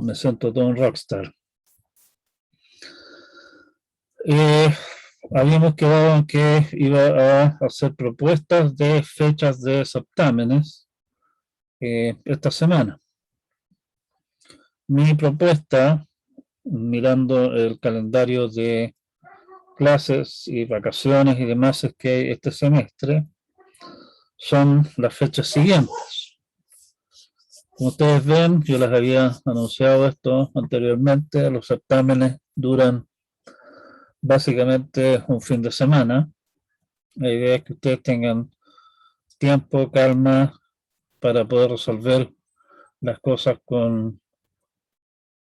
Me siento todo un rockstar. Habíamos quedado en que iba a hacer propuestas de fechas de certámenes esta semana. Mi propuesta, mirando el calendario de clases y vacaciones y demás que hay este semestre, son las fechas siguientes. Como ustedes ven, yo les había anunciado esto anteriormente, los certámenes duran básicamente un fin de semana. La idea es que ustedes tengan tiempo, calma, para poder resolver las cosas con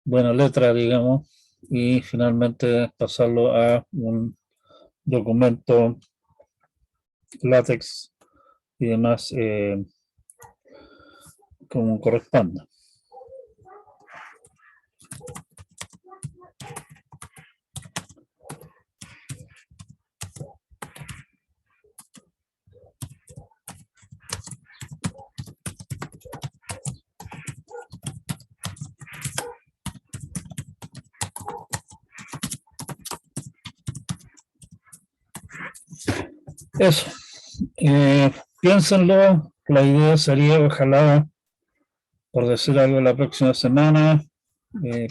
buena letra, digamos, y finalmente pasarlo a un documento látex y demás como corresponda. Eso. Piénsenlo. La idea sería, ojalá, por decir algo, la próxima semana,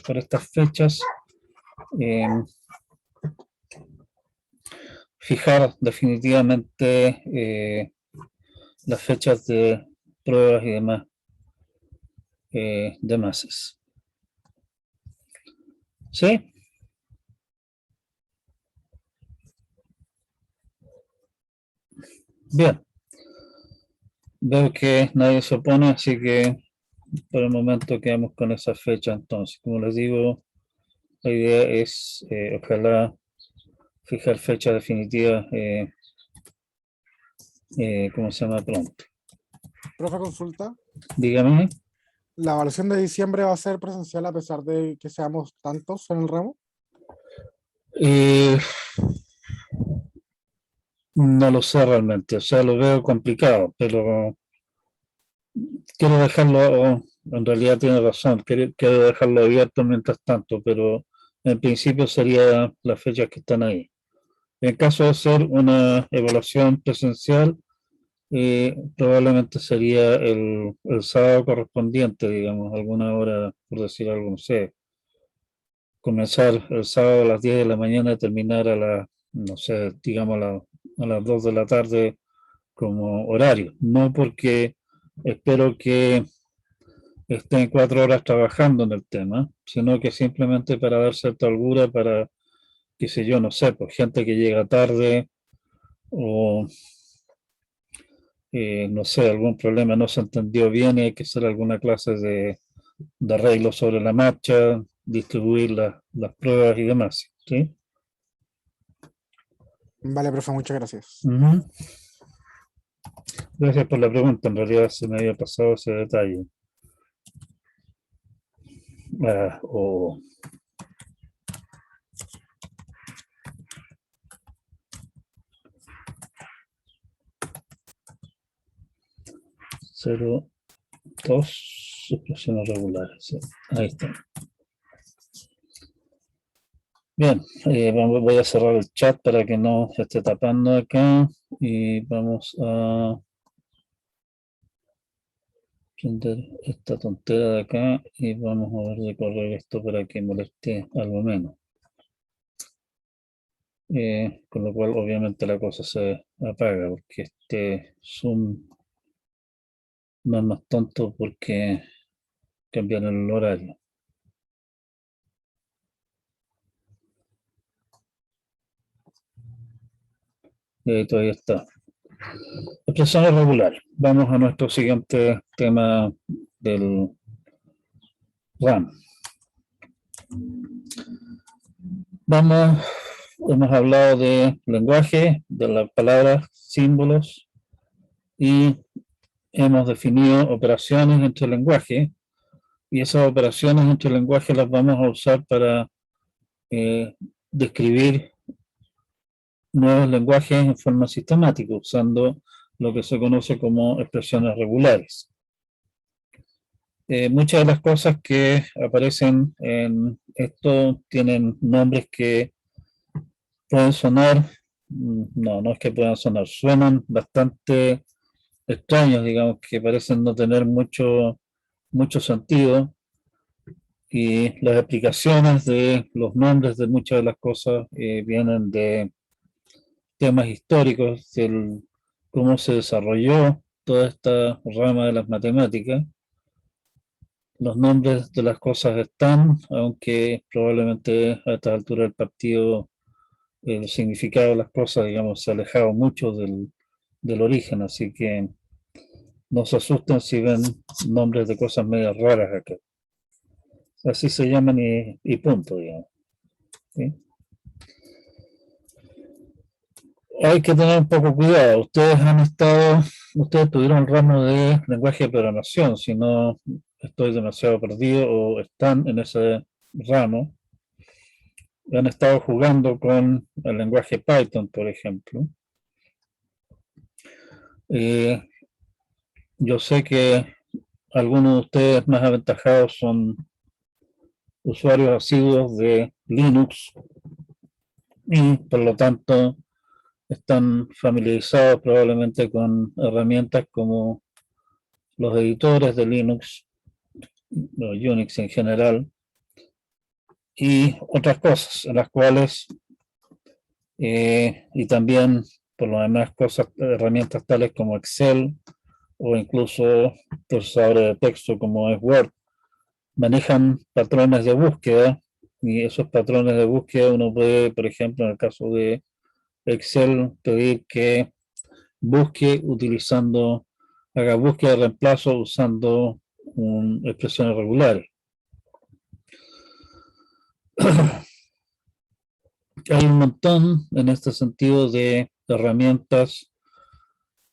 por estas fechas, fijar definitivamente las fechas de pruebas y demás de masas. ¿Sí? Bien. Veo que nadie se opone, así que por el momento quedamos con esa fecha entonces. Como les digo, la idea es, ojalá, fijar fecha definitiva, ¿cómo se llama? Pronto. Profe, consulta. Dígame. ¿La evaluación de diciembre va a ser presencial a pesar de que seamos tantos en el ramo? No lo sé realmente, o sea, lo veo complicado, pero quiero dejarlo, en realidad tiene razón, quiero dejarlo abierto mientras tanto, pero en principio sería las fechas que están ahí. En caso de ser una evaluación presencial, probablemente sería el sábado correspondiente, digamos, alguna hora, por decir algo, no sé, comenzar el sábado a las 10 de la mañana y terminar a las, no sé, digamos a las 2 de la tarde como horario. No porque espero que estén 4 horas trabajando en el tema, sino que simplemente para dar cierta holgura para, qué sé yo, no sé, pues gente que llega tarde o no sé, algún problema no se entendió bien y hay que hacer alguna clase de arreglo sobre la marcha, distribuir las pruebas y demás, ¿sí? Vale, profe, muchas gracias. Uh-huh. Gracias por la pregunta, en realidad se me había pasado ese detalle. O 0,2 expresiones regulares. Sí, ahí está. Bien, voy a cerrar el chat para que no se esté tapando acá y vamos a prender esta tontera de acá y vamos a ver de correr esto para que moleste algo menos. Con lo cual obviamente la cosa se apaga porque este Zoom no es más tonto porque cambiaron el horario. Y ahí todavía está. Expresiones regulares. Vamos a nuestro siguiente tema del RAM. Hemos hablado de lenguaje, de las palabras, símbolos y hemos definido operaciones entre lenguaje y esas operaciones entre lenguaje las vamos a usar para describir nuevos lenguajes en forma sistemática usando lo que se conoce como expresiones regulares. Muchas de las cosas que aparecen en esto tienen nombres que pueden sonar, no es que puedan sonar, suenan bastante extraños, digamos, que parecen no tener mucho sentido, y las explicaciones de los nombres de muchas de las cosas vienen de temas históricos, del cómo se desarrolló toda esta rama de las matemáticas. Los nombres de las cosas están, aunque probablemente a esta altura del partido el significado de las cosas, digamos, se ha alejado mucho del origen, así que no se asusten si ven nombres de cosas medio raras acá. Así se llaman y punto, digamos. ¿Sí? Hay que tener un poco cuidado. Ustedes tuvieron el ramo de lenguaje de programación, si no estoy demasiado perdido o están en ese ramo, han estado jugando con el lenguaje Python, por ejemplo. Yo sé que algunos de ustedes más aventajados son usuarios asiduos de Linux y por lo tanto están familiarizados probablemente con herramientas como los editores de Linux, Unix en general, y otras cosas en las cuales, y también por lo demás herramientas tales como Excel o incluso procesadores de texto como es Word, manejan patrones de búsqueda, y esos patrones de búsqueda uno puede, por ejemplo, en el caso de Excel, pedir que haga búsqueda de reemplazo usando expresiones regulares. Hay un montón en este sentido de herramientas,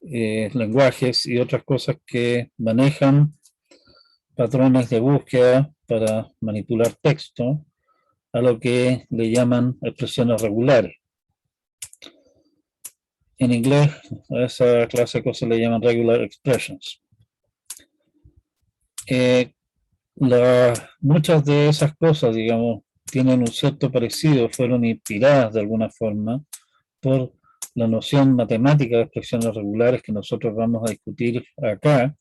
lenguajes y otras cosas que manejan patrones de búsqueda para manipular texto, a lo que le llaman expresiones regulares. En inglés, a esa clase de cosas le llaman regular expressions. Muchas de esas cosas, digamos, tienen un cierto parecido, fueron inspiradas de alguna forma por la noción matemática de expresiones regulares que nosotros vamos a discutir acá.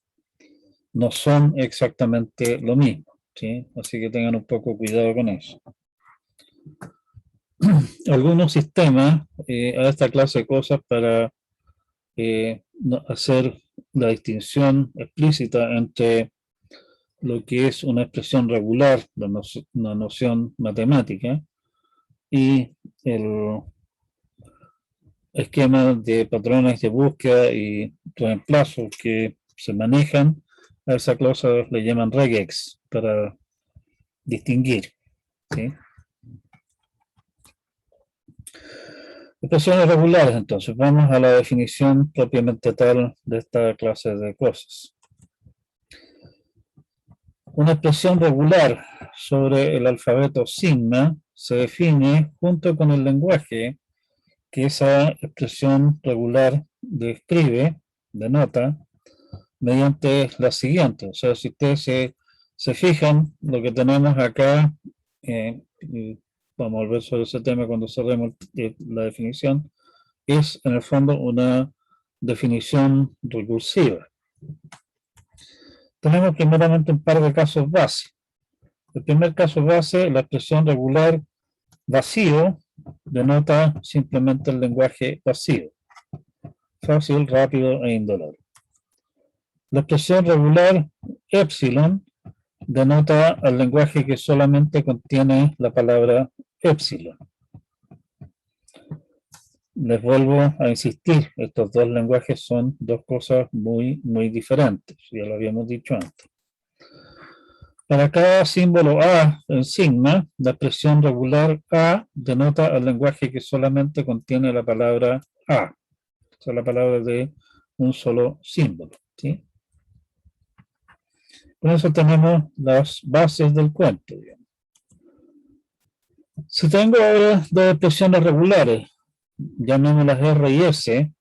No son exactamente lo mismo, ¿sí? Así que tengan un poco cuidado con eso. Algunos sistemas a esta clase de cosas para hacer la distinción explícita entre lo que es una expresión regular, una noción matemática, y el esquema de patrones de búsqueda y reemplazo que se manejan. A esa clase le llaman regex para distinguir, ¿sí? Expresiones regulares, entonces, vamos a la definición propiamente tal de esta clase de cosas. Una expresión regular sobre el alfabeto sigma se define junto con el lenguaje que esa expresión regular describe, denota, mediante la siguiente. O sea, si ustedes se fijan, lo que tenemos acá, vamos a volver sobre ese tema cuando cerremos la definición, es en el fondo una definición recursiva. Tenemos primeramente un par de casos base. El primer caso base, la expresión regular vacío, denota simplemente el lenguaje vacío, fácil, rápido e indoloro. La expresión regular epsilon denota el lenguaje que solamente contiene la palabra epsilon. Les vuelvo a insistir, estos dos lenguajes son dos cosas muy diferentes, ya lo habíamos dicho antes. Para cada símbolo A en sigma, la expresión regular A denota el lenguaje que solamente contiene la palabra A, o sea, la palabra de un solo símbolo, ¿sí? Con eso tenemos las bases del cuento, digamos. Si tengo ahora dos expresiones regulares, llamémoslas R y S,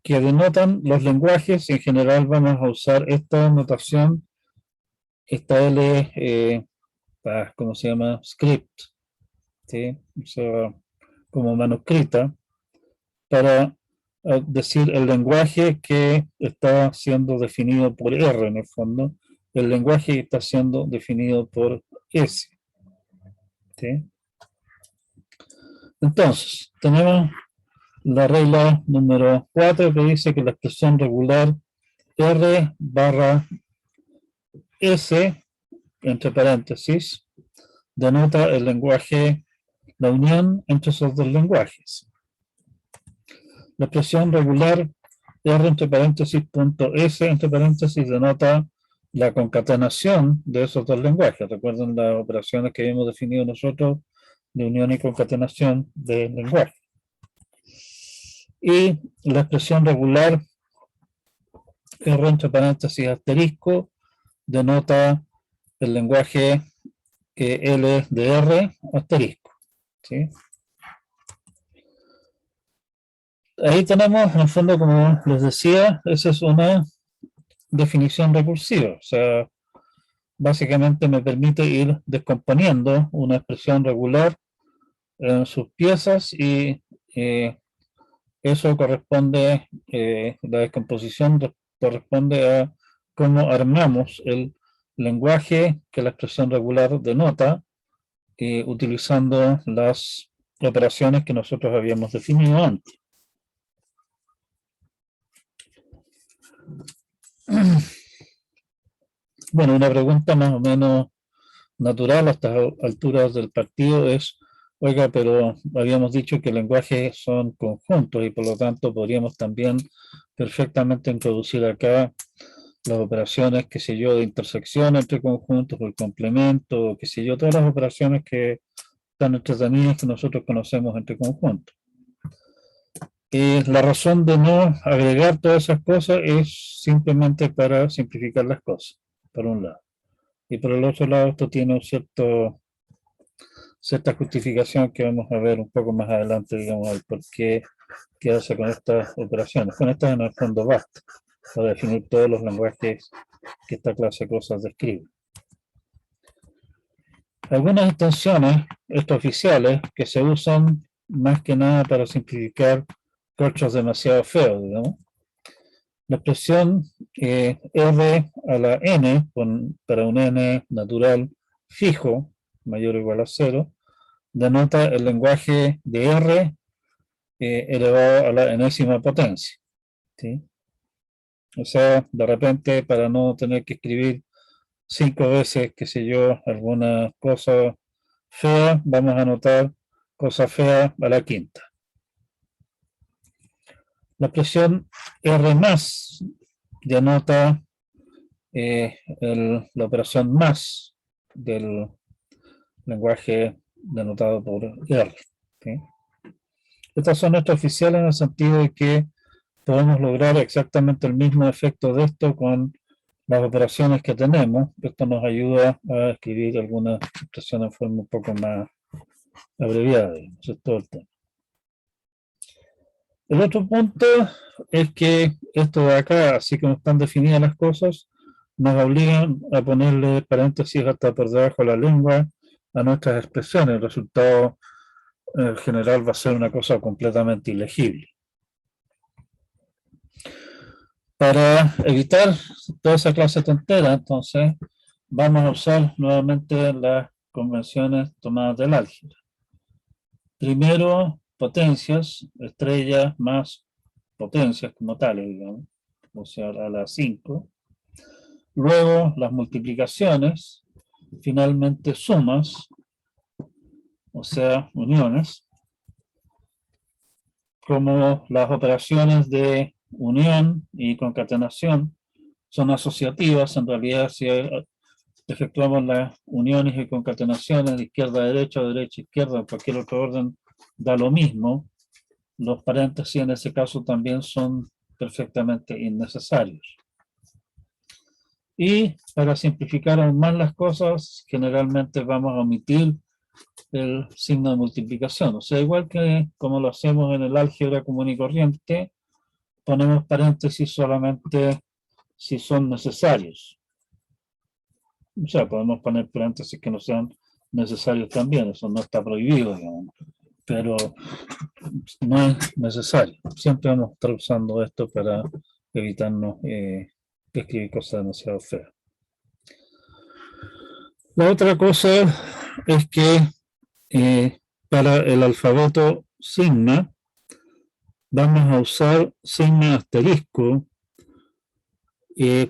que denotan los lenguajes, en general vamos a usar esta notación esta L, ¿cómo se llama? Script, ¿sí? O sea, como manuscrita, para decir el lenguaje que está siendo definido por R en el fondo, el lenguaje que está siendo definido por S. ¿Sí? Entonces, tenemos la regla número 4 que dice que la expresión regular R barra S, entre paréntesis, denota el lenguaje, la unión entre esos dos lenguajes. La expresión regular R entre paréntesis punto S entre paréntesis denota la concatenación de esos dos lenguajes. Recuerden las operaciones que hemos definido nosotros de unión y concatenación de lenguaje. Y la expresión regular R entre paréntesis asterisco denota el lenguaje L de R asterisco. ¿Sí? Ahí tenemos, en el fondo, como les decía, esa es una definición recursiva. O sea, básicamente me permite ir descomponiendo una expresión regular en sus piezas y eso corresponde, la descomposición corresponde a cómo armamos el lenguaje que la expresión regular denota, utilizando las operaciones que nosotros habíamos definido antes. Bueno, una pregunta más o menos natural a estas alturas del partido es, oiga, pero habíamos dicho que lenguajes son conjuntos y por lo tanto podríamos también perfectamente introducir acá las operaciones, qué sé yo, de intersección entre conjuntos, o el complemento, qué sé yo, todas las operaciones que están entretenidas que nosotros conocemos entre conjuntos. La razón de no agregar todas esas cosas es simplemente para simplificar las cosas, por un lado. Y por el otro lado, esto tiene un cierta justificación que vamos a ver un poco más adelante, digamos, el por qué quedarse con estas operaciones. Con estas en el fondo basta para definir todos los lenguajes que esta clase de cosas describe. Algunas extensiones extraoficiales que se usan más que nada para simplificar corchos demasiado feos, digamos. La expresión R a la n, para un n natural fijo, mayor o igual a 0, denota el lenguaje de R elevado a la enésima potencia. ¿Sí? O sea, de repente, para no tener que escribir 5 veces, qué sé yo, alguna cosa fea, vamos a anotar cosa fea a la quinta. La expresión R más denota la operación más del lenguaje denotado por R. ¿Sí? Estas son extraoficiales en el sentido de que podemos lograr exactamente el mismo efecto de esto con las operaciones que tenemos. Esto nos ayuda a escribir algunas expresiones en forma un poco más abreviada. Eso es todo el tema. El otro punto es que esto de acá, así como están definidas las cosas, nos obligan a ponerle paréntesis hasta por debajo de la lengua a nuestras expresiones. El resultado en general va a ser una cosa completamente ilegible. Para evitar toda esa clase de tontera, entonces, vamos a usar nuevamente las convenciones tomadas del álgebra. Primero, potencias, estrellas más potencias como tales, digamos, o sea, a las 5. Luego, las multiplicaciones, finalmente sumas, o sea, uniones, como las operaciones de unión y concatenación son asociativas. En realidad, si efectuamos las uniones y concatenaciones de izquierda a derecha, o derecha a izquierda, en cualquier otro orden, da lo mismo. Los paréntesis en ese caso también son perfectamente innecesarios. Y para simplificar aún más las cosas, generalmente vamos a omitir el signo de multiplicación. O sea, igual que como lo hacemos en el álgebra común y corriente, ponemos paréntesis solamente si son necesarios. O sea, podemos poner paréntesis que no sean necesarios también, eso no está prohibido, digamos, pero no es necesario. Siempre vamos a estar usando esto para evitarnos escribir cosas demasiado feas. La otra cosa es que para el alfabeto sigma vamos a usar sigma asterisco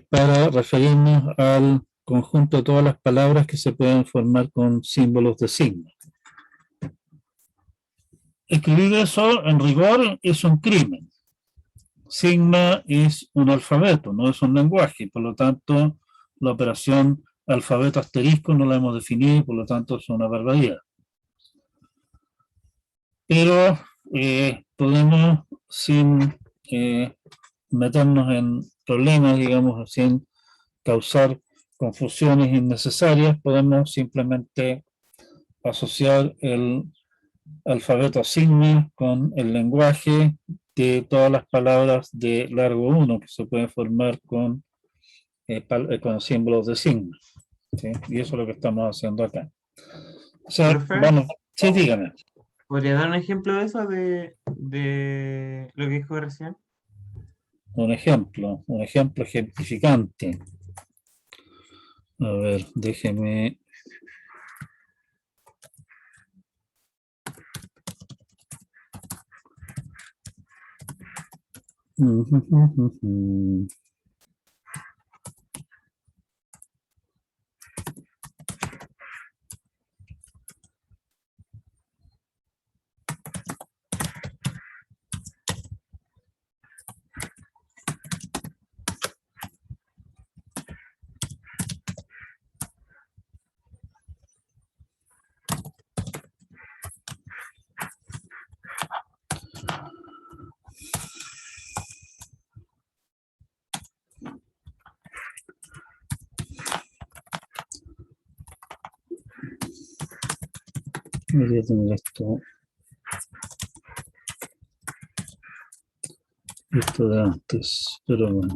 para referirnos al conjunto de todas las palabras que se pueden formar con símbolos de sigma. Escribir eso en rigor es un crimen. Sigma es un alfabeto, no es un lenguaje, por lo tanto la operación alfabeto asterisco no la hemos definido, por lo tanto es una barbaridad. Pero podemos, sin meternos en problemas, digamos, sin causar confusiones innecesarias, podemos simplemente asociar el alfabeto sigma con el lenguaje de todas las palabras de largo 1 que se pueden formar con símbolos de sigma. ¿Sí? Y eso es lo que estamos haciendo acá. O sea, Profe, vamos, sí, dígame. ¿podría dar un ejemplo de eso, de lo que dijo recién? Un ejemplo ejemplificante. A ver, déjeme. Voy a tener esto de antes, pero bueno.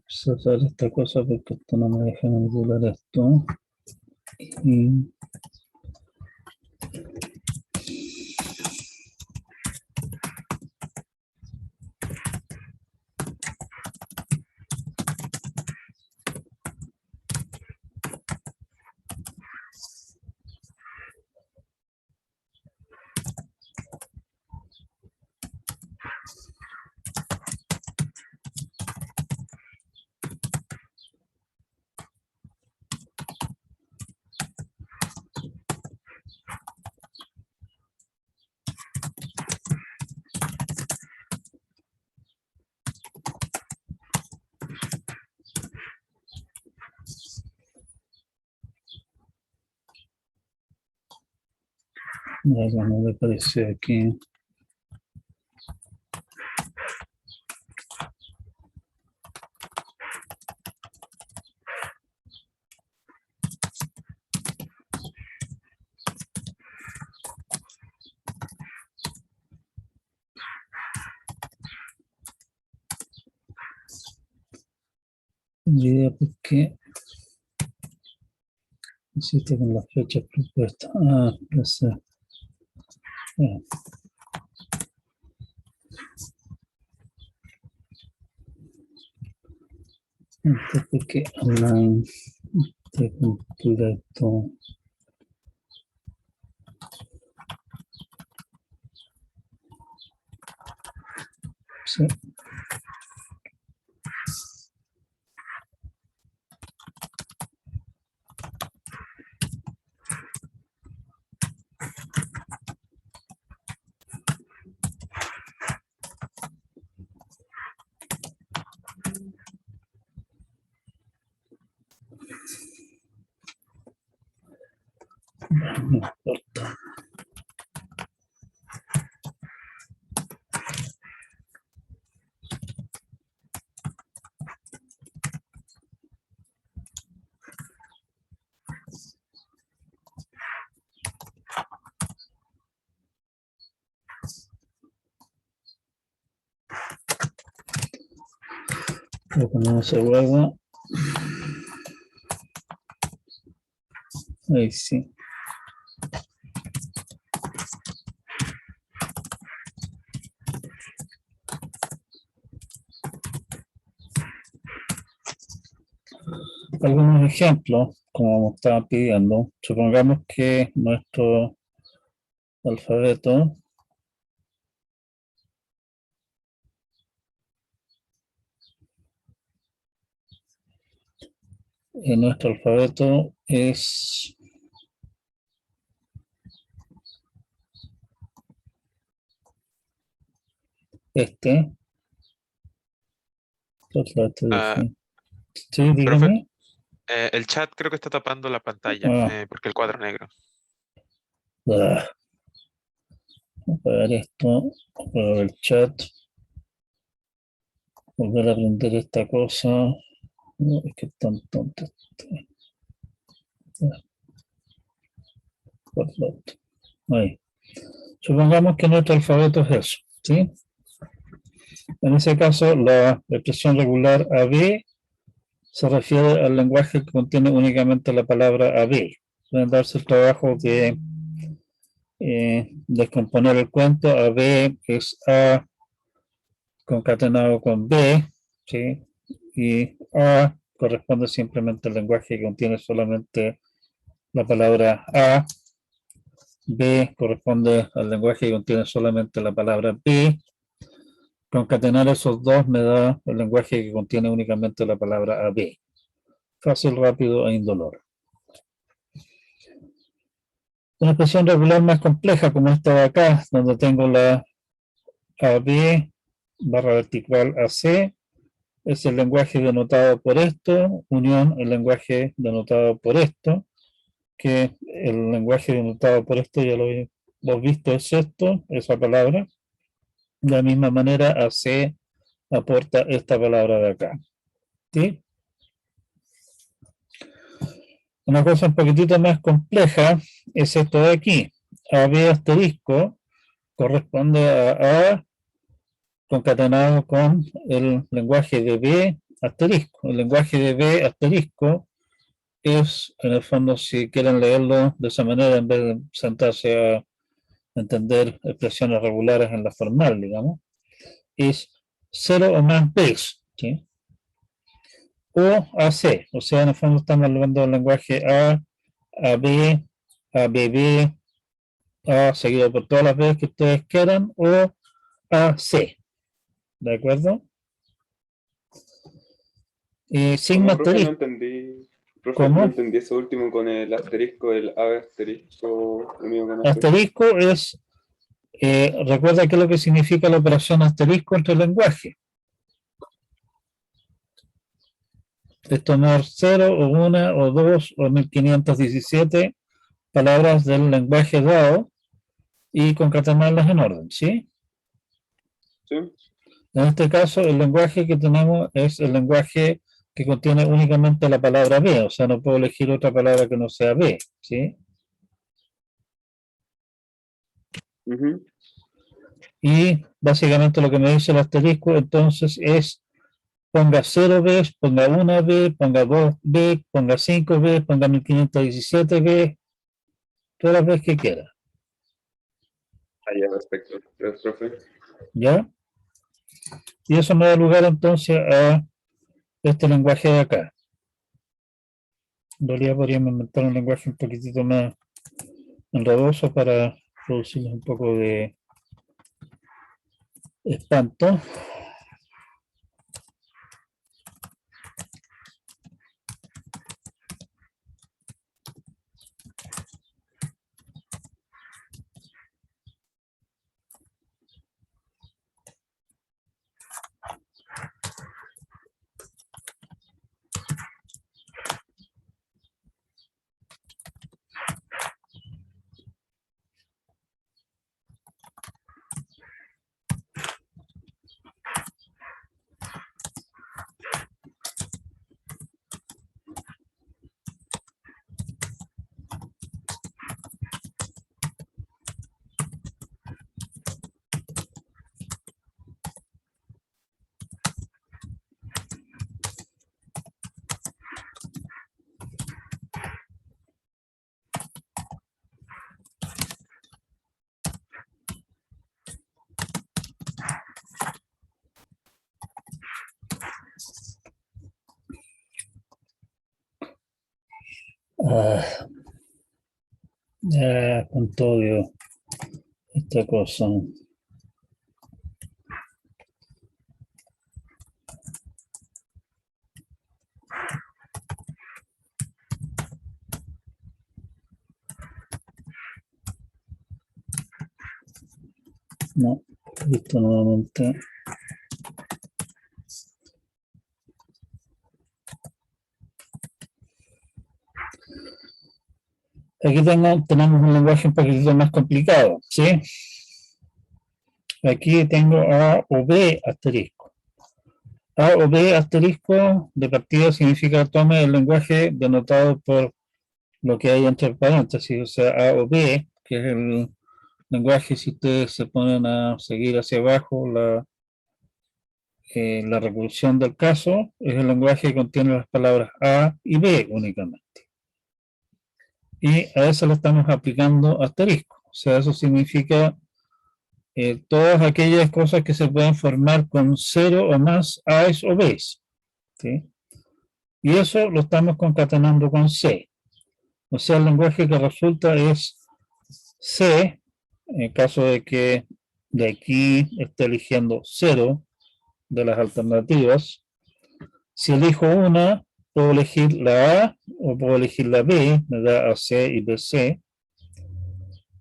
cerrar esta cosa porque esto no me deja manipular esto. Y algo no me parece aquí. Idea porque hiciste con las fechas propuestas. Ah, ya sé. Entonces que online te completo. Sí. No importa. Lo ponemos a huevo. Ahí sí. Algunos ejemplos, como me estaban pidiendo. Supongamos que nuestro alfabeto es este. ¿Qué alfabeto dije? Sí, Profe, dígame. el chat creo que está tapando la pantalla, Ah, porque el cuadro es negro. Voy a apagar esto, apagar el chat, volver a aprender esta cosa. No, es que es tan tonto. Ahí. Supongamos que nuestro alfabeto es eso, ¿sí? En ese caso, la expresión regular AB se refiere al lenguaje que contiene únicamente la palabra AB. Pueden darse el trabajo de descomponer el cuento. AB es A concatenado con B, ¿sí? Y A corresponde simplemente al lenguaje que contiene solamente la palabra A. B corresponde al lenguaje que contiene solamente la palabra B. Concatenar esos dos me da el lenguaje que contiene únicamente la palabra AB. Fácil, rápido e indoloro. Una expresión regular más compleja como esta de acá, donde tengo la AB barra vertical AC, es el lenguaje denotado por esto, unión el lenguaje denotado por esto, que el lenguaje denotado por esto ya lo hemos visto, es esto, esa palabra. De la misma manera, AC aporta esta palabra de acá. ¿Sí? Una cosa un poquitito más compleja es esto de aquí. AB asterisco corresponde a concatenado con el lenguaje de B asterisco. El lenguaje de B asterisco es, en el fondo, si quieren leerlo de esa manera, en vez de sentarse a entender expresiones regulares en la formal, digamos, es 0 o más Bs, ¿sí? O AC, o sea, en el fondo estamos hablando del lenguaje A, AB, ABB, A seguido por todas las veces que ustedes quieran, o AC, ¿de acuerdo? Sigma ¿Cómo, profe? No asterisco, entendí. Profe, ¿cómo? no entendí eso último con el asterisco, el ave asterisco, lo mismo con Asterisco es, recuerda qué es lo que significa la operación asterisco entre el lenguaje. Es tomar 0 o 1 o 2 o 1517 palabras del lenguaje dado y concatenarlas en orden, ¿sí? ¿Sí? En este caso, el lenguaje que tenemos es el lenguaje que contiene únicamente la palabra B, o sea, no puedo elegir otra palabra que no sea B, ¿sí? Ujú. Y básicamente lo que me dice el asterisco entonces es ponga 0B, ponga 1B, ponga 2B, ponga 5B, ponga 1517B, todas las veces que quiera, Ah, ya, perfecto. Gracias, profe. ¿ya? Y eso me da lugar entonces a este lenguaje de acá. En realidad podríamos inventar un lenguaje un poquitito más enredoso para producirles un poco de espanto. Ya, con todo esta cosa. No, listo nuevamente. Aquí tenemos un lenguaje un poquitito más complicado, ¿sí? Aquí tengo A o B asterisco. A o B asterisco de partida significa tome el lenguaje denotado por lo que hay entre paréntesis, o sea, A o B, que es el lenguaje, si ustedes se ponen a seguir hacia abajo la reproducción del caso, es el lenguaje que contiene las palabras A y B únicamente. Y a eso le estamos aplicando asterisco, o sea, eso significa todas aquellas cosas que se pueden formar con 0 o más A's o B's, ¿sí? Y eso lo estamos concatenando con C. O sea, el lenguaje que resulta es C, en el caso de que de aquí esté eligiendo 0 de las alternativas. Si elijo una, puedo elegir la A o puedo elegir la B, me da AC y BC.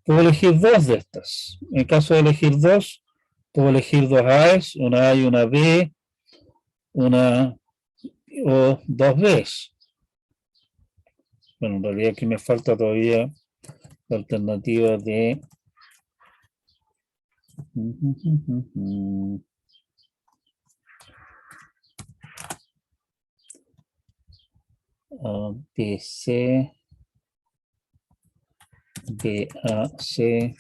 Puedo elegir dos de estas. En caso de elegir dos, puedo elegir dos A's, una A y una B, una o dos B's. Bueno, en realidad aquí me falta todavía la alternativa de BC, BAC,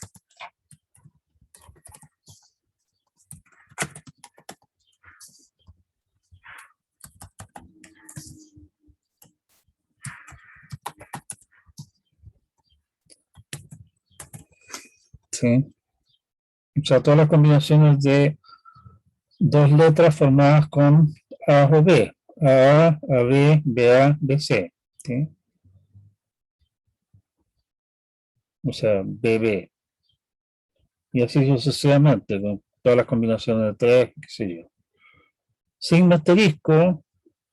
¿sí? O sea, todas las combinaciones de dos letras formadas con A o B. A, B, BA, BC. ¿Sí? O sea, BB. Y así sucesivamente, con todas las combinaciones de tres, qué sé yo. Signo asterisco,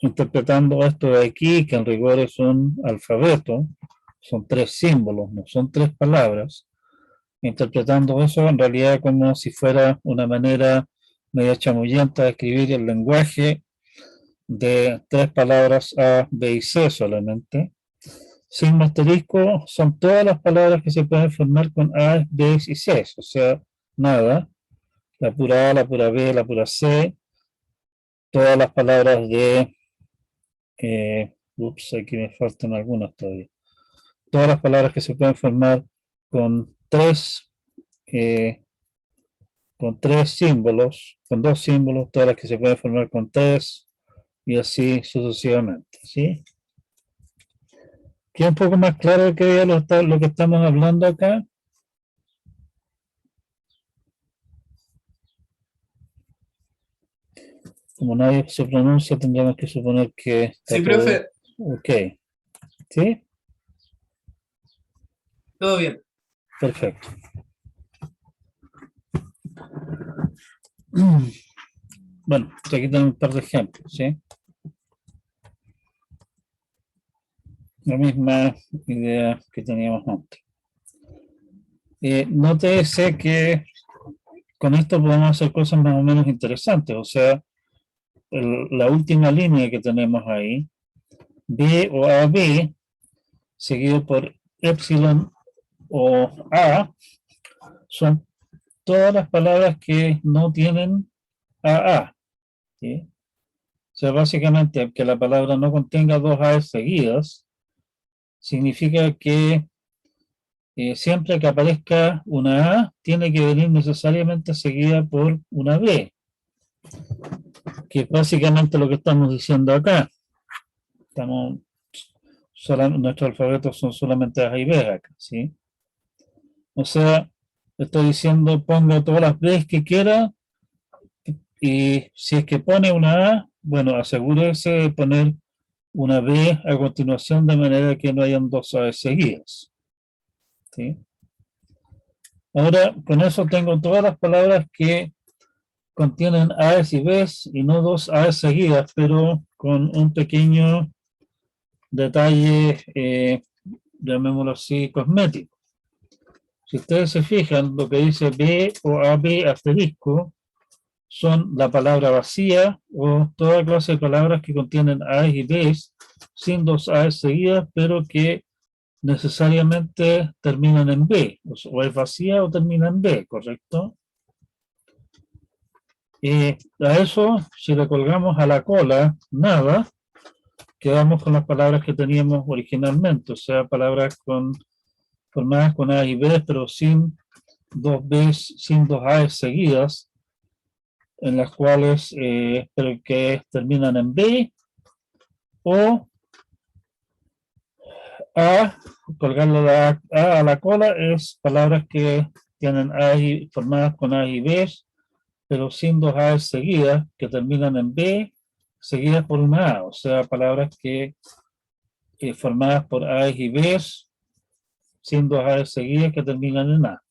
interpretando esto de aquí, que en rigor es un alfabeto, son tres símbolos, no son tres palabras. Interpretando eso en realidad como si fuera una manera media chamullenta de escribir el lenguaje de tres palabras A, B y C solamente. Signo asterisco son todas las palabras que se pueden formar con A, B y C, o sea, nada. La pura A, la pura B, la pura C, todas las palabras de, aquí me faltan algunas todavía. Todas las palabras que se pueden formar con tres símbolos, con dos símbolos, todas las que se pueden formar con tres, y así sucesivamente, ¿sí? ¿Queda un poco más claro que lo que estamos hablando acá? Como nadie se pronuncia, tendríamos que suponer que está Sí, todo profe, ok. ¿Sí? todo bien. Perfecto. Bueno, aquí tenemos un par de ejemplos, ¿sí? La misma idea que teníamos antes. Nótese que con esto podemos hacer cosas más o menos interesantes, o sea, la última línea que tenemos ahí, B o AB, seguido por epsilon o A, son todas las palabras que no tienen AA, ¿sí? O sea, básicamente que la palabra no contenga dos A seguidas, significa que siempre que aparezca una A, tiene que venir necesariamente seguida por una B, que es básicamente lo que estamos diciendo acá. Nuestros alfabetos son solamente A y B acá, ¿sí? O sea, estoy diciendo ponga todas las B's que quiera, y si es que pone una A, bueno, asegúrese de poner una B a continuación de manera que no hayan dos A seguidas, ¿sí? Ahora, con eso tengo todas las palabras que contienen A's y B's y no dos A's seguidas, pero con un pequeño detalle, llamémoslo así, cosmético. Si ustedes se fijan, lo que dice B o AB asterisco son la palabra vacía o toda clase de palabras que contienen A y B sin dos A seguidas, pero que necesariamente terminan en B, o es vacía o termina en B, ¿correcto? A eso, si le colgamos a la cola nada, quedamos con las palabras que teníamos originalmente, o sea, palabras formadas con A y B, pero sin dos B, sin dos A seguidas, en las cuales pero que terminan en B, o A, colgarle la A a la cola, es palabras que tienen A y, formadas con A y B, pero sin dos A seguidas, que terminan en B, seguidas por una A, o sea, palabras que formadas por A y B, sin dos A seguidas, que terminan en A.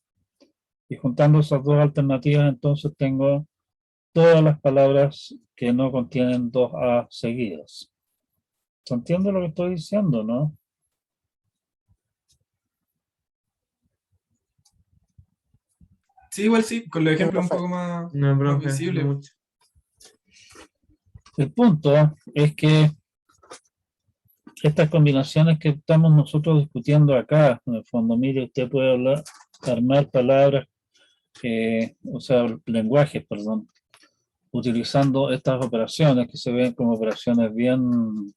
Y juntando esas dos alternativas, entonces tengo todas las palabras que no contienen dos A seguidas. ¿Se entiende lo que estoy diciendo, no? Sí, igual sí, con los ejemplos un profe. poco más, No, más profe, visibles. no mucho. El punto es que estas combinaciones que estamos nosotros discutiendo acá, en el fondo, mire, usted puede armar palabras, o sea, lenguajes, perdón, utilizando estas operaciones que se ven como operaciones bien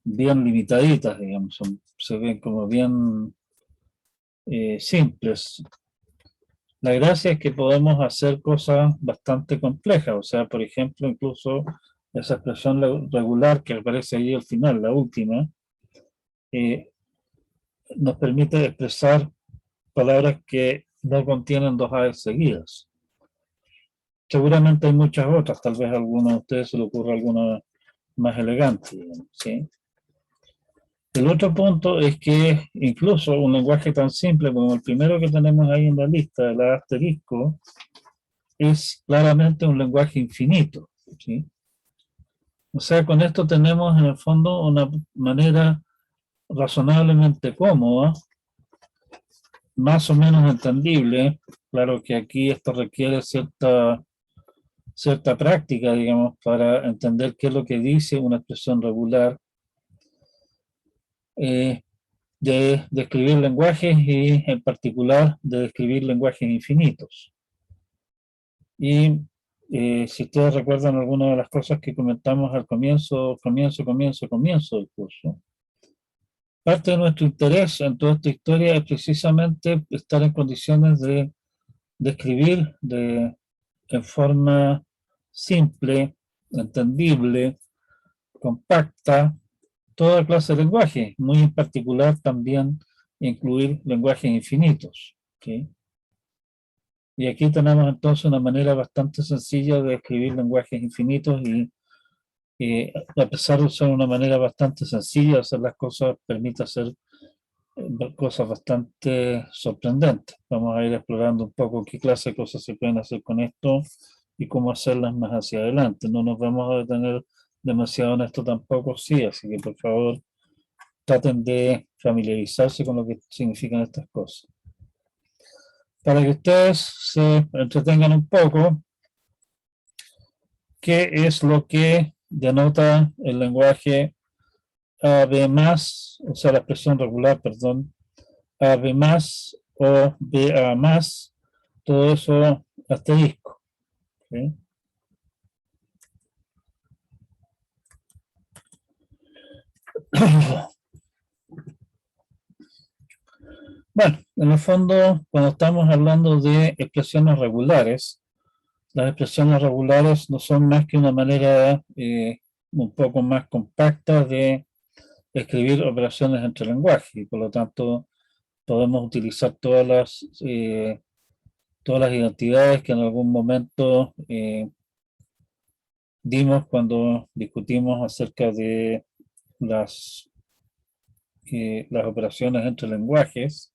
limitaditas, digamos, se ven como bien simples. La gracia es que podemos hacer cosas bastante complejas, o sea, por ejemplo, incluso esa expresión regular que aparece ahí al final, la última, nos permite expresar palabras que no contienen dos aves seguidas. Seguramente hay muchas otras, tal vez a alguno de ustedes se le ocurra alguna más elegante, digamos, ¿sí? El otro punto es que incluso un lenguaje tan simple como el primero que tenemos ahí en la lista, el asterisco, es claramente un lenguaje infinito, ¿sí? O sea, con esto tenemos en el fondo una manera razonablemente cómoda, más o menos entendible. Claro que aquí esto requiere cierta práctica, digamos, para entender qué es lo que dice una expresión regular, de describir lenguajes y en particular de describir lenguajes infinitos. Y si ustedes recuerdan algunas de las cosas que comentamos al comienzo del curso, parte de nuestro interés en toda esta historia es precisamente estar en condiciones de describir en forma simple, entendible, compacta, toda clase de lenguaje, muy en particular también incluir lenguajes infinitos, ¿sí? Y aquí tenemos entonces una manera bastante sencilla de escribir lenguajes infinitos y a pesar de ser una manera bastante sencilla de hacer las cosas, permite hacer cosas bastante sorprendentes. Vamos a ir explorando un poco qué clase de cosas se pueden hacer con esto y cómo hacerlas más hacia adelante. No nos vamos a detener demasiado en esto tampoco, sí, así que por favor traten de familiarizarse con lo que significan estas cosas. Para que ustedes se entretengan un poco, ¿qué es lo que denota el lenguaje AB+, o sea, la expresión regular, perdón, AB+, o BA+, todo eso asterisco, ¿sí? Bueno, en el fondo, cuando estamos hablando de expresiones regulares, las expresiones regulares no son más que una manera un poco más compacta de escribir operaciones entre lenguajes y por lo tanto podemos utilizar todas las identidades que en algún momento dimos cuando discutimos acerca de las operaciones entre lenguajes.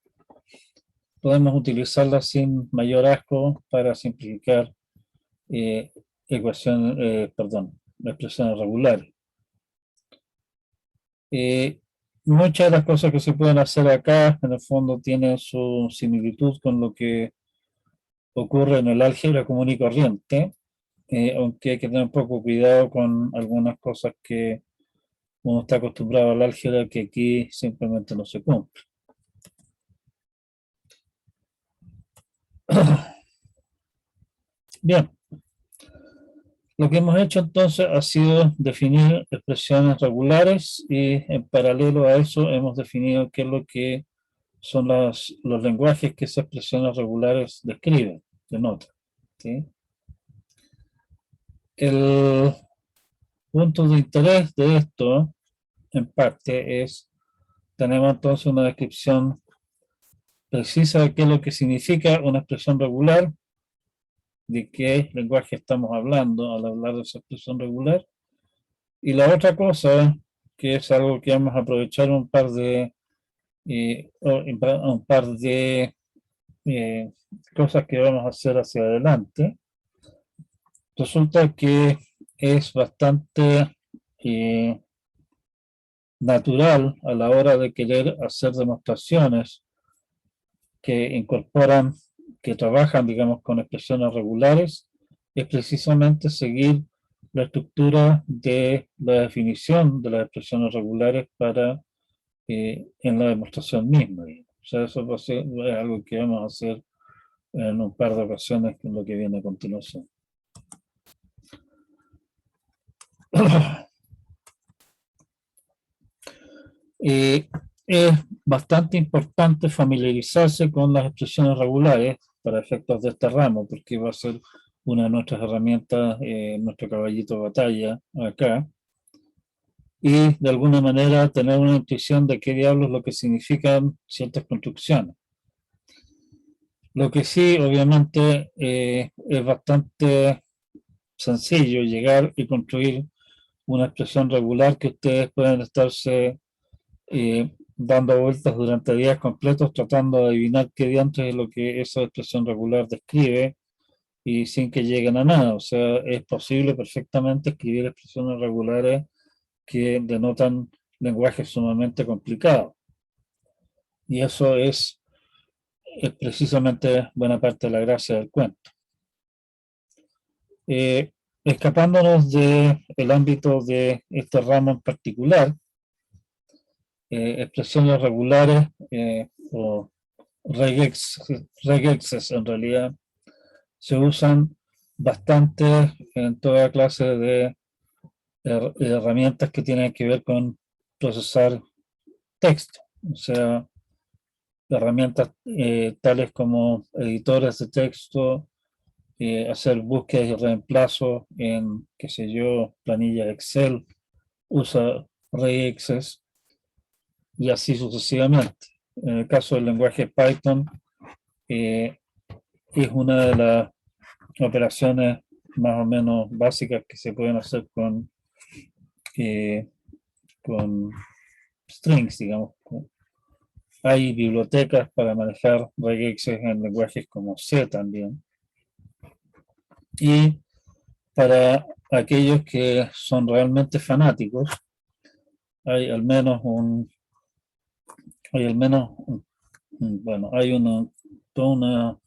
Podemos utilizarlas sin mayor asco para simplificar expresiones regulares. Muchas de las cosas que se pueden hacer acá, en el fondo, tienen su similitud con lo que ocurre en el álgebra común y corriente, aunque hay que tener un poco cuidado con algunas cosas que uno está acostumbrado al álgebra que aquí simplemente no se cumple. Bien, lo que hemos hecho entonces ha sido definir expresiones regulares y en paralelo a eso hemos definido qué es lo que son los lenguajes que esas expresiones regulares describen, denotan, ¿sí? El punto de interés de esto, en parte, tenemos entonces una descripción precisa de qué es lo que significa una expresión regular, de qué lenguaje estamos hablando al hablar de esa expresión regular. Y la otra cosa, que es algo que vamos a aprovechar un par de cosas que vamos a hacer hacia adelante, resulta que es bastante natural a la hora de querer hacer demostraciones que trabajan, digamos, con expresiones regulares, es precisamente seguir la estructura de la definición de las expresiones regulares en la demostración misma. O sea, eso va a ser, es algo que vamos a hacer en un par de ocasiones con lo que viene a continuación. Es bastante importante familiarizarse con las expresiones regulares para efectos de este ramo, porque va a ser una de nuestras herramientas, nuestro caballito de batalla acá, y de alguna manera tener una intuición de qué diablos es lo que significan ciertas construcciones. Lo que sí, obviamente, es bastante sencillo llegar y construir una expresión regular que ustedes pueden estarse dando vueltas durante días completos tratando de adivinar qué diantres es lo que esa expresión regular describe y sin que lleguen a nada. O sea, es posible perfectamente escribir expresiones regulares que denotan lenguajes sumamente complicados. Y eso es precisamente buena parte de la gracia del cuento. Escapándonos del ámbito de este ramo en particular, expresiones regulares o regexes en realidad se usan bastante en toda clase de herramientas que tienen que ver con procesar texto, o sea, herramientas tales como editores de texto, hacer búsquedas y reemplazos en, qué sé yo, planillas Excel, usa regexes y así sucesivamente. En el caso del lenguaje Python, es una de las operaciones más o menos básicas que se pueden hacer con strings, digamos. Hay bibliotecas para manejar regexes en lenguajes como C también. Y para aquellos que son realmente fanáticos, hay al menos bueno, hay toda una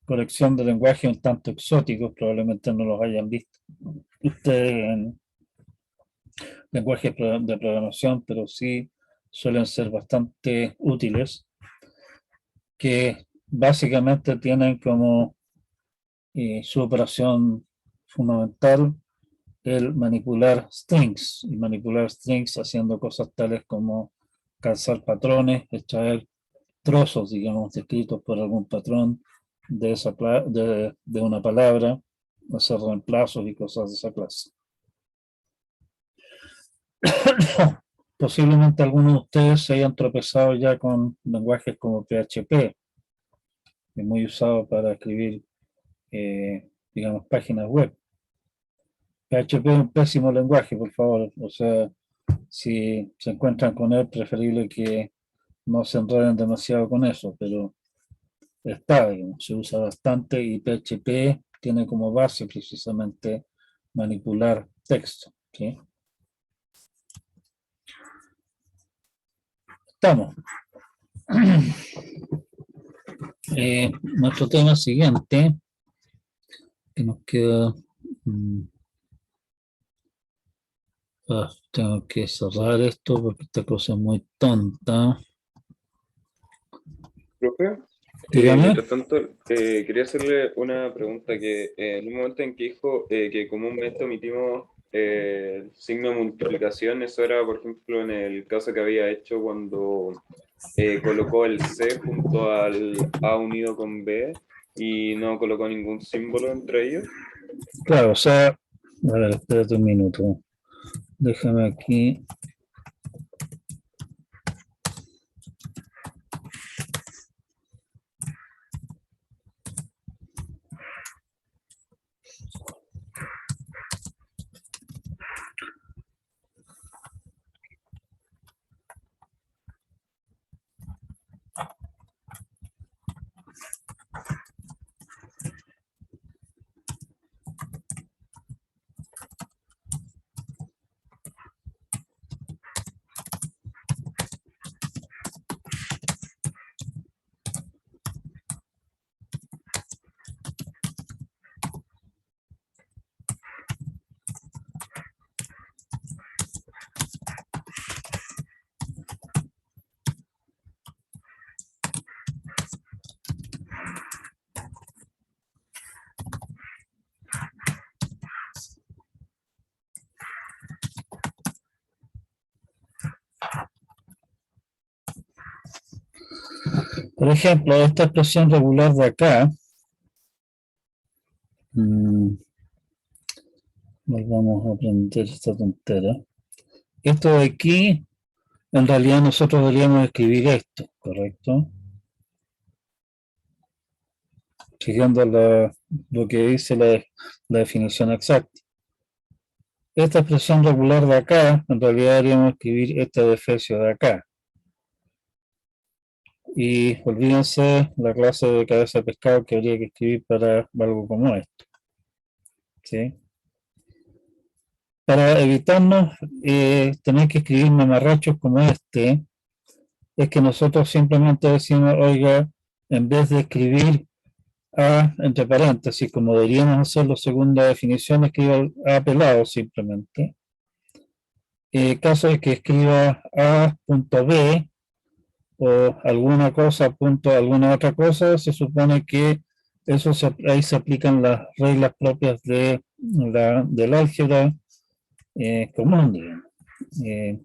colección de lenguajes un tanto exóticos, probablemente no los hayan visto ustedes en lenguajes de programación, pero sí suelen ser bastante útiles, que básicamente tienen como su operación fundamental el manipular strings, y manipular strings haciendo cosas tales como calzar patrones, extraer trozos, digamos, descritos por algún patrón de una palabra, hacer reemplazos y cosas de esa clase. Posiblemente algunos de ustedes se hayan tropezado ya con lenguajes como PHP, que es muy usado para escribir, digamos, páginas web. PHP es un pésimo lenguaje, por favor. O sea, si se encuentran con él, preferible que no se enreden demasiado con eso, pero está, digamos, se usa bastante y PHP tiene como base precisamente manipular texto, ¿sí? Estamos. Nuestro tema siguiente, que nos queda... tengo que cerrar esto porque esta cosa es muy tonta. Profe, Dígame. mientras tanto, quería hacerle una pregunta que en un momento en que dijo que comúnmente omitimos el signo de multiplicación, eso era, por ejemplo, en el caso que había hecho cuando colocó el C junto al A unido con B y no colocó ningún símbolo entre ellos. Claro, o sea, a ver, espérate un minuto. Déjame aquí. Por ejemplo, esta expresión regular de acá, vamos a aprender esta tontera. Esto de aquí, en realidad nosotros deberíamos escribir esto, ¿correcto? siguiendo lo que dice la definición exacta. Esta expresión regular de acá, en realidad deberíamos escribir este defecio de acá. Y olvídense la clase de cabeza de pescado que habría que escribir para algo como esto. ¿Sí? Para evitarnos tener que escribir mamarrachos como este, es que nosotros simplemente decimos, oiga, en vez de escribir A entre paréntesis, como deberíamos hacerlo según la definición, escriba A pelado simplemente. Caso de que escriba A.B o alguna cosa, punto, alguna otra cosa, se supone que eso ahí se aplican las reglas propias del álgebra común, digamos.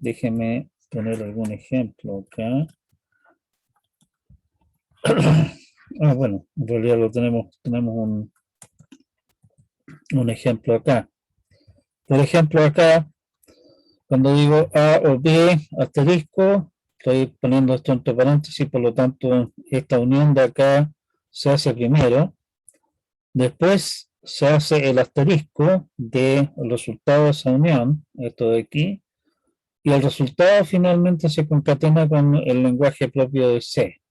Déjenme poner algún ejemplo acá. Bueno, en realidad tenemos un ejemplo acá. Por ejemplo, acá, cuando digo A o B asterisco, estoy poniendo esto entre paréntesis, por lo tanto, esta unión de acá se hace primero. Después se hace el asterisco del resultado de esa unión, esto de aquí, y el resultado finalmente se concatena con el lenguaje propio de C.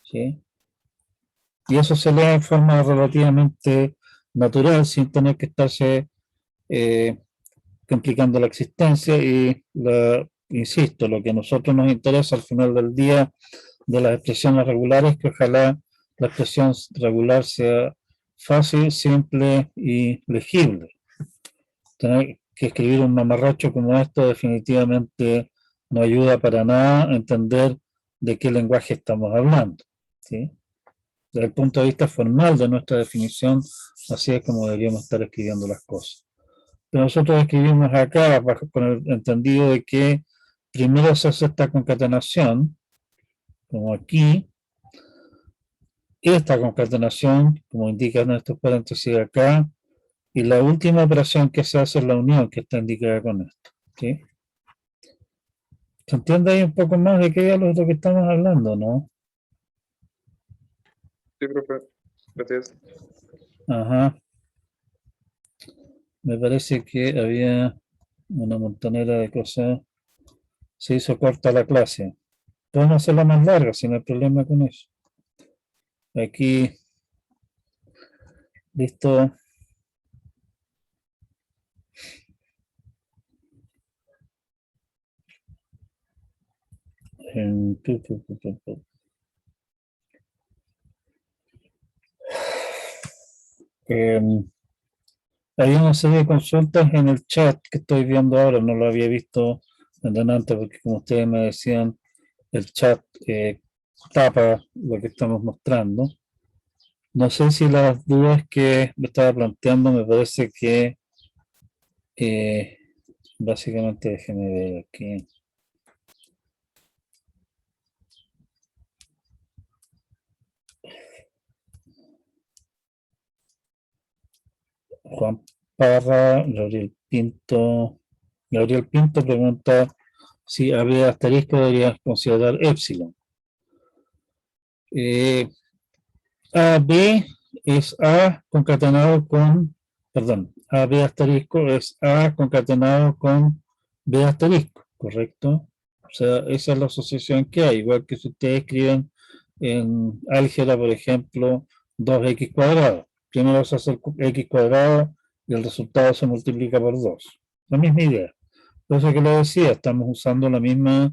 ¿Sí? Y eso se lee en forma relativamente natural, sin tener que estarse complicando la existencia. Y, insisto, lo que a nosotros nos interesa al final del día de las expresiones regulares, que ojalá la expresión regular sea fácil, simple y legible. Tener que escribir un mamarracho como esto definitivamente no ayuda para nada a entender de qué lenguaje estamos hablando. ¿Sí? Desde el punto de vista formal de nuestra definición, así es como deberíamos estar escribiendo las cosas. Pero nosotros escribimos acá con el entendido de que primero se hace esta concatenación, como aquí. Esta concatenación, como indican estos paréntesis acá, y la última operación que se hace es la unión, que está indicada con esto. ¿Sí? ¿Se entiende ahí un poco más de qué es lo que estamos hablando, no? Sí, profe. Gracias. Ajá. Me parece que había una montonera de cosas. Se hizo corta la clase. Podemos hacerla más larga, si no hay problema con eso. Aquí, listo. Hay una serie de consultas en el chat que estoy viendo ahora, no lo había visto antes porque como ustedes me decían, el chat tapa lo que estamos mostrando. No sé si las dudas que me estaba planteando me parece que básicamente déjenme ver aquí. Juan Parra, Gabriel Pinto pregunta si había asterisco debería considerar epsilon. AB es A concatenado con, perdón, AB asterisco es A concatenado con B asterisco, ¿correcto? O sea, esa es la asociación que hay, igual que si ustedes escriben en álgebra, por ejemplo, 2x cuadrado. Primero se hace el x cuadrado y el resultado se multiplica por 2. La misma idea. Por eso que lo decía, estamos usando las mismas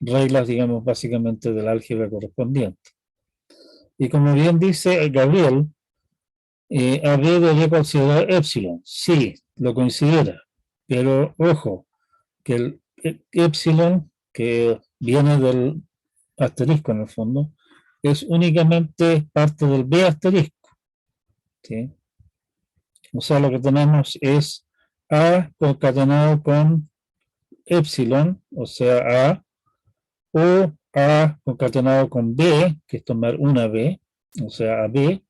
reglas, digamos, básicamente del álgebra correspondiente. Y como bien dice Gabriel, AB debería considerar epsilon. Sí, lo considera. Pero ojo, que el epsilon, que viene del asterisco en el fondo, es únicamente parte del B asterisco. ¿Sí? O sea, lo que tenemos es A concatenado con epsilon, o sea, A, o A concatenado con B, que es tomar una B, o sea, AB,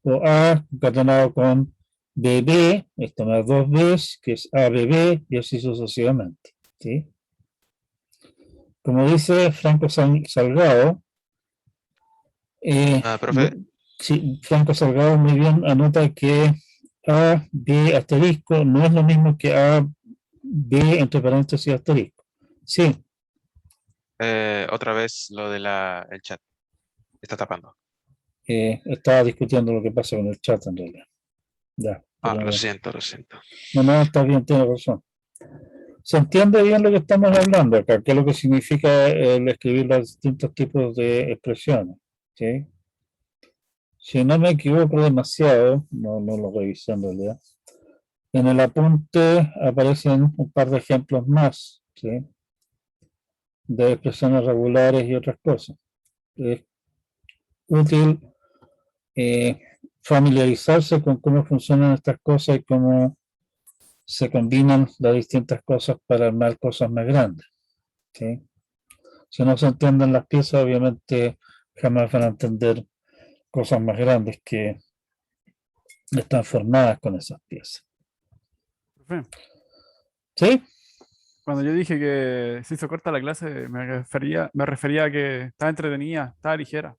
o A concatenado con BB, es tomar dos Bs, que es ABB, y así sucesivamente. ¿Sí? Como dice Franco Salgado, Profe, Sí, Franco Salgado muy bien anota que A, B, asterisco no es lo mismo que A, B, entre paréntesis, asterisco. Sí, Otra vez lo de el chat. Está tapando. estaba discutiendo lo que pasa con el chat en realidad. Ya, Ah, pero lo siento, lo siento. no, está bien, tiene razón. Se entiende bien lo que estamos hablando acá, qué es lo que significa el escribir los distintos tipos de expresiones. ¿Sí? Si no me equivoco demasiado, no lo revisé en realidad, en el apunte aparecen un par de ejemplos más, ¿sí? De expresiones regulares y otras cosas. Es útil familiarizarse con cómo funcionan estas cosas y cómo se combinan las distintas cosas para armar cosas más grandes. ¿Sí? Si no se entienden las piezas, obviamente jamás van a entender cosas más grandes que están formadas con esas piezas. Profe, ¿Sí? cuando yo dije que se hizo corta la clase, me refería a que estaba entretenida, estaba ligera.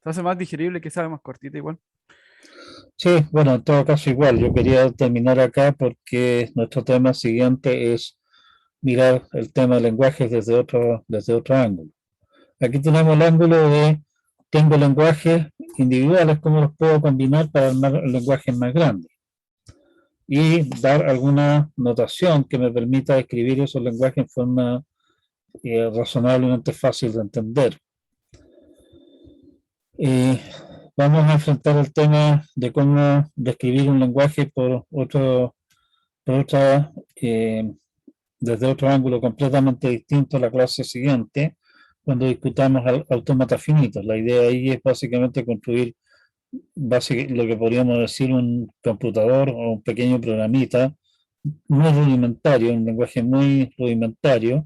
Se hace más digerible que sea más cortita igual. Sí, bueno, en todo caso igual, yo quería terminar acá porque nuestro tema siguiente es mirar el tema del lenguaje desde otro ángulo. Aquí tenemos el ángulo de tengo lenguajes individuales, cómo los puedo combinar para armar lenguajes más grandes y dar alguna notación que me permita escribir esos lenguajes en forma razonablemente fácil de entender. Vamos a enfrentar el tema de cómo describir un lenguaje desde otro ángulo completamente distinto a la clase siguiente, cuando discutamos autómatas finitos. La idea ahí es básicamente construir lo que podríamos decir un computador o un pequeño programita muy rudimentario, un lenguaje muy rudimentario,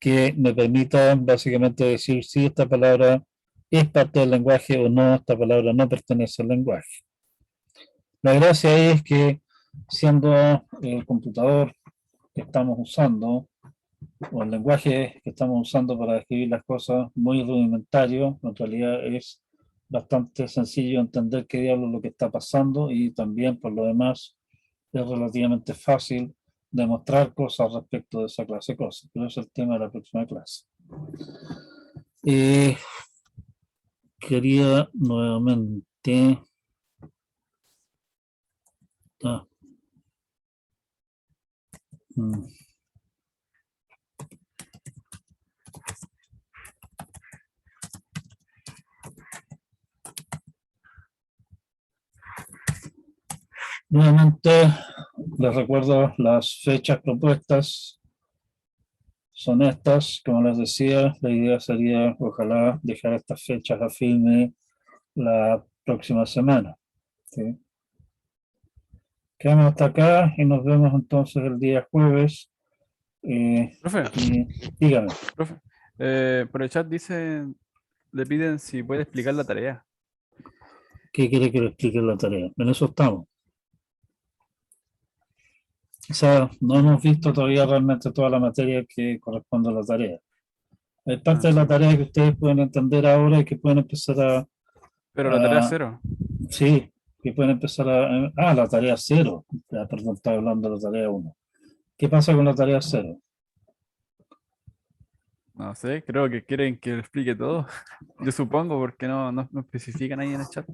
que me permita básicamente decir si esta palabra es parte del lenguaje o no, esta palabra no pertenece al lenguaje. La gracia ahí es que siendo el computador que estamos usando, o el lenguaje que estamos usando para describir las cosas muy rudimentario, en realidad es bastante sencillo entender qué diablos es lo que está pasando y también por lo demás es relativamente fácil demostrar cosas respecto de esa clase de cosas, pero es el tema de la próxima clase. Quería nuevamente nuevamente les recuerdo las fechas propuestas son estas, como les decía, la idea sería ojalá dejar estas fechas a firme la próxima semana. ¿Sí? Quedamos hasta acá y nos vemos entonces el día jueves. Profe, Dígame. profe, por el chat le piden si puede explicar la tarea. ¿Qué quiere que le explique la tarea? En eso estamos. O sea, no hemos visto todavía realmente toda la materia que corresponde a la tarea. Hay parte de la tarea que ustedes pueden entender ahora y que pueden empezar a... Pero la tarea 0. Sí, que pueden empezar a... la tarea 0. Perdón, estaba hablando de la tarea 1. ¿Qué pasa con la tarea 0? No sé, creo que quieren que lo explique todo. Yo supongo, porque no especifican ahí en el chat.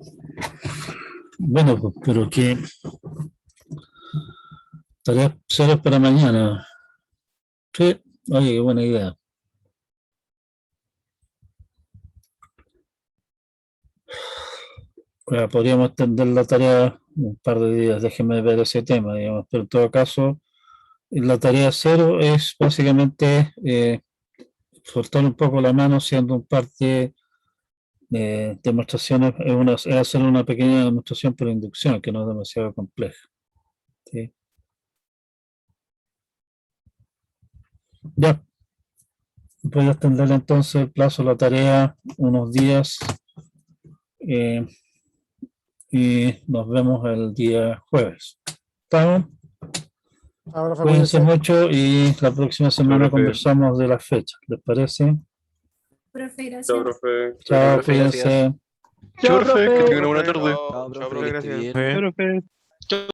Bueno, pues, pero que... Tarea 0 para mañana. Sí, oye, qué buena idea. Podríamos extender la tarea un par de días, déjenme ver ese tema, digamos, pero en todo caso, la tarea 0 es básicamente soltar un poco la mano haciendo un par de demostraciones, es hacer una pequeña demostración por inducción, que no es demasiado compleja. ¿Sí? Ya, voy a extender entonces el plazo de la tarea unos días y nos vemos el día jueves. ¿Estamos? Cuídense mucho y la próxima semana conversamos de las fechas. ¿Les parece? Profe, gracias. Chao, profe. Chao, Profe, gracias. cuídense. Chao, profe, que profe. tengan una buena tarde. Chao, Chao, chao, profe, que esté gracias. bien. Profe.